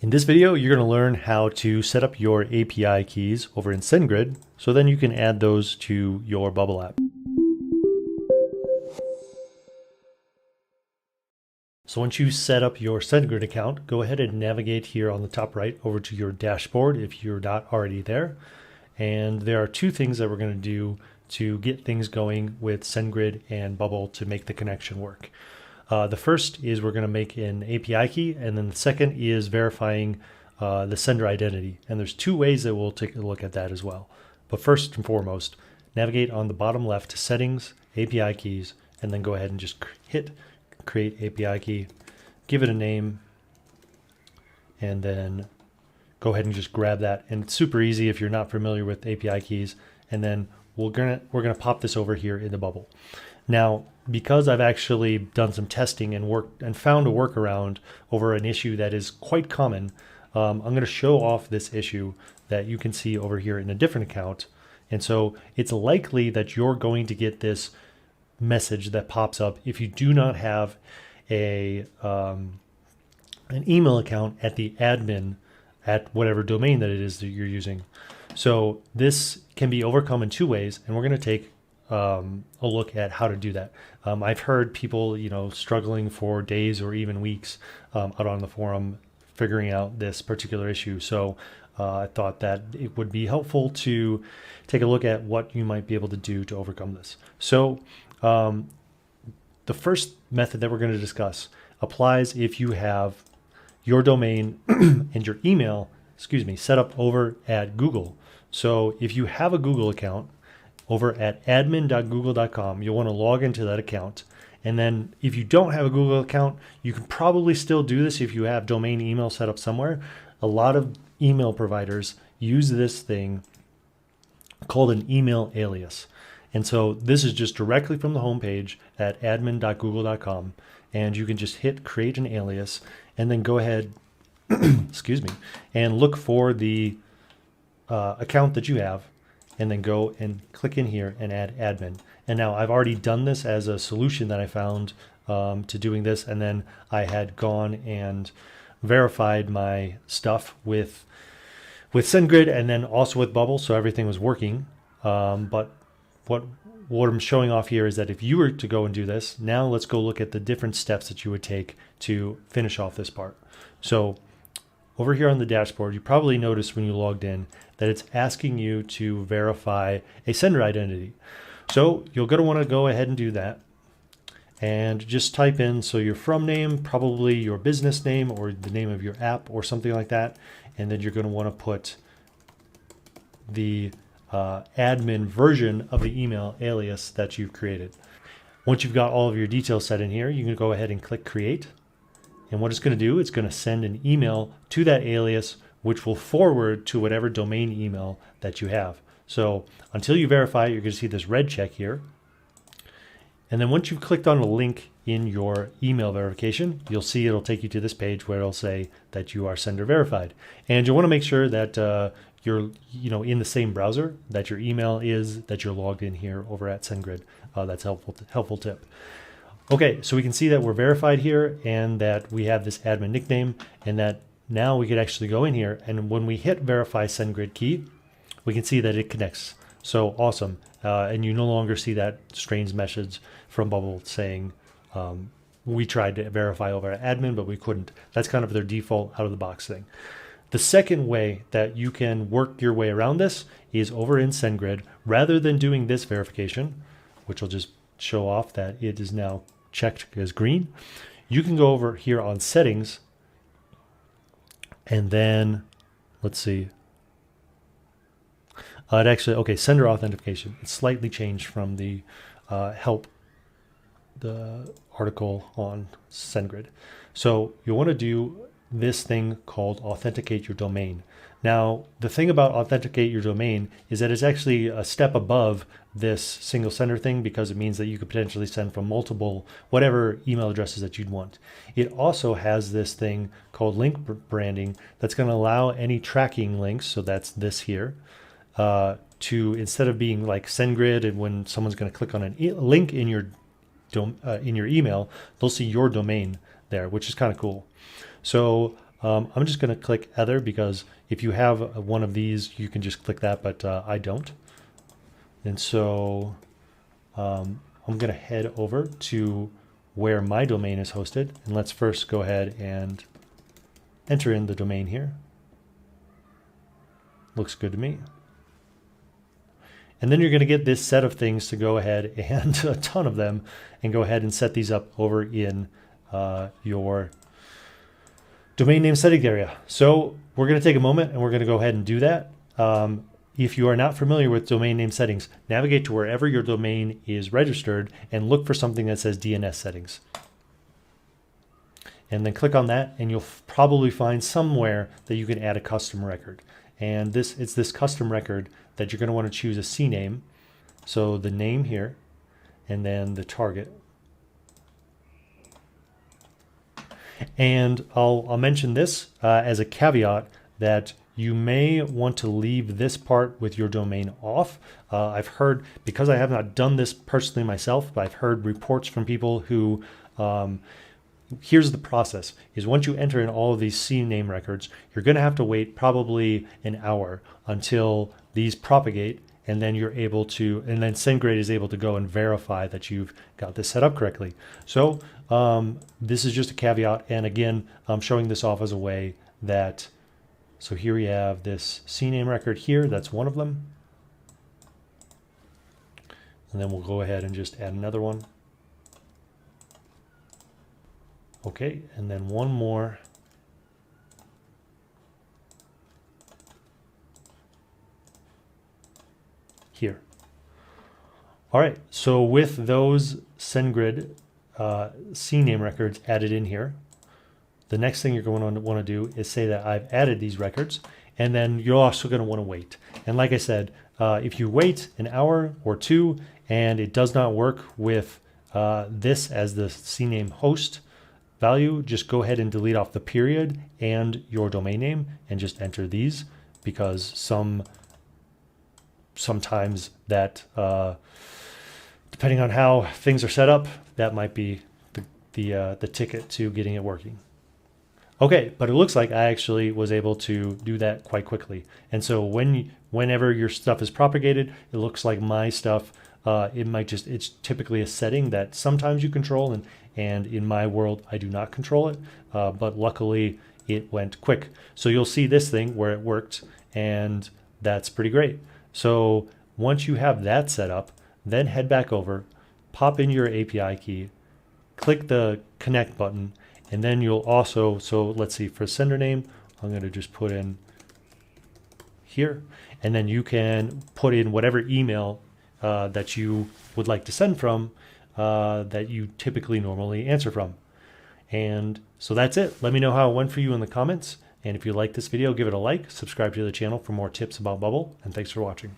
In this video, you're going to learn how to set up your API keys over in SendGrid, so then you can add those to your Bubble app. So once you set up your SendGrid account, go ahead and navigate here on the top right over to your dashboard if you're not already there. And there are two things that we're going to do to get things going with SendGrid and Bubble to make the connection work. The first is we're going to make an API key, and then the second is verifying the sender identity. And there's two ways that we'll take a look at that as well. But first and foremost, navigate on the bottom left to Settings, API Keys, and then go ahead and just hit Create API Key, give it a name, and then go ahead and just grab that. And it's super easy if you're not familiar with API keys. And then we're gonna pop this over here in the Bubble. Now, because I've actually done some testing and found a workaround over an issue that is quite common, I'm going to show off this issue that you can see over here in a different account. And so it's likely that you're going to get this message that pops up if you do not have an email account at the admin at whatever domain that it is that you're using. So this can be overcome in two ways, and we're going to take a look at how to do that. I've heard people, struggling for days or even weeks out on the forum figuring out this particular issue. So I thought that it would be helpful to take a look at what you might be able to do to overcome this. So the first method that we're going to discuss applies if you have your domain and your email, set up over at Google. So if you have a Google account over at admin.google.com, you'll want to log into that account. And then if you don't have a Google account, you can probably still do this if you have domain email set up somewhere. A lot of email providers use this thing called an email alias. And so this is just directly from the homepage at admin.google.com. And you can just hit create an alias and then go ahead, and look for the account that you have, and then go and click in here and add admin. And now I've already done this as a solution that I found to doing this. And then I had gone and verified my stuff with SendGrid and then also with Bubble. So everything was working. But what I'm showing off here is that if you were to go and do this, now let's go look at the different steps that you would take to finish off this part. So over here on the dashboard, you probably noticed when you logged in that it's asking you to verify a sender identity. So you're going to want to go ahead and do that and just type in, so your from name, probably your business name or the name of your app or something like that. And then you're going to want to put the admin version of the email alias that you've created. Once you've got all of your details set in here, you can go ahead and click create. And what it's going to do, it's going to send an email to that alias, which will forward to whatever domain email that you have. So until you verify, you're going to see this red check here. And then once you've clicked on a link in your email verification, you'll see it'll take you to this page where it'll say that you are sender verified. And you'll want to make sure that you're in the same browser that your email is, that you're logged in here over at SendGrid. That's helpful tip. Okay, so we can see that we're verified here and that we have this admin nickname, and that now we could actually go in here, and when we hit verify SendGrid key, we can see that it connects. So awesome. And you no longer see that strange message from Bubble saying we tried to verify over at admin, but we couldn't. That's kind of their default out of the box thing. The second way that you can work your way around this is over in SendGrid. Rather than doing this verification, which will just show off that it is now checked as green, you can go over here on settings, and then let's see. Sender authentication. It's slightly changed from the the article on SendGrid. So you want to do this thing called authenticate your domain. Now, the thing about authenticate your domain is that it's actually a step above this single sender thing, because it means that you could potentially send from multiple whatever email addresses that you'd want. It also has this thing called link branding that's going to allow any tracking links, so that's this here, to, instead of being like SendGrid, and when someone's going to click on a link in your email, they'll see your domain there, which is kind of cool. So I'm just going to click other because if you have one of these, you can just click that, but I don't. And so I'm going to head over to where my domain is hosted. And let's first go ahead and enter in the domain here. Looks good to me. And then you're going to get this set of things to go ahead and a ton of them and go ahead and set these up over in your domain name setting area. So we're going to take a moment and we're going to go ahead and do that. If you are not familiar with domain name settings, navigate to wherever your domain is registered and look for something that says DNS settings. And then click on that and you'll probably find somewhere that you can add a custom record. And it's this custom record that you're going to want to choose a CNAME. So the name here and then the target. And I'll mention this as a caveat that you may want to leave this part with your domain off. I've heard, because I have not done this personally myself, but I've heard reports from people who, here's the process, is once you enter in all of these CNAME records, you're going to have to wait probably an hour until these propagate, and then you're able to, and then SendGrid is able to go and verify that you've got this set up correctly. So this is just a caveat, and again, I'm showing this off as a way that, so here we have this CNAME record here, that's one of them. And then we'll go ahead and just add another one. Okay, and then one more. Here. All right, so with those SendGrid CNAME records added in here, the next thing you're going to want to do is say that I've added these records, and then you're also going to want to wait. And like I said, if you wait an hour or two and it does not work with this as the CNAME host value, just go ahead and delete off the period and your domain name and just enter these, because sometimes that, depending on how things are set up, that might be the ticket to getting it working. Okay, but it looks like I actually was able to do that quite quickly. And so whenever your stuff is propagated, it looks like my stuff, it's typically a setting that sometimes you control, and in my world, I do not control it, but luckily it went quick. So you'll see this thing where it worked, and that's pretty great. So once you have that set up, then head back over, pop in your API key, click the connect button, and then you'll also, so let's see, for sender name, I'm going to just put in here, and then you can put in whatever email that you would like to send from that you typically normally answer from. And so that's it. Let me know how it went for you in the comments. And if you like this video, give it a like, subscribe to the channel for more tips about Bubble, and thanks for watching.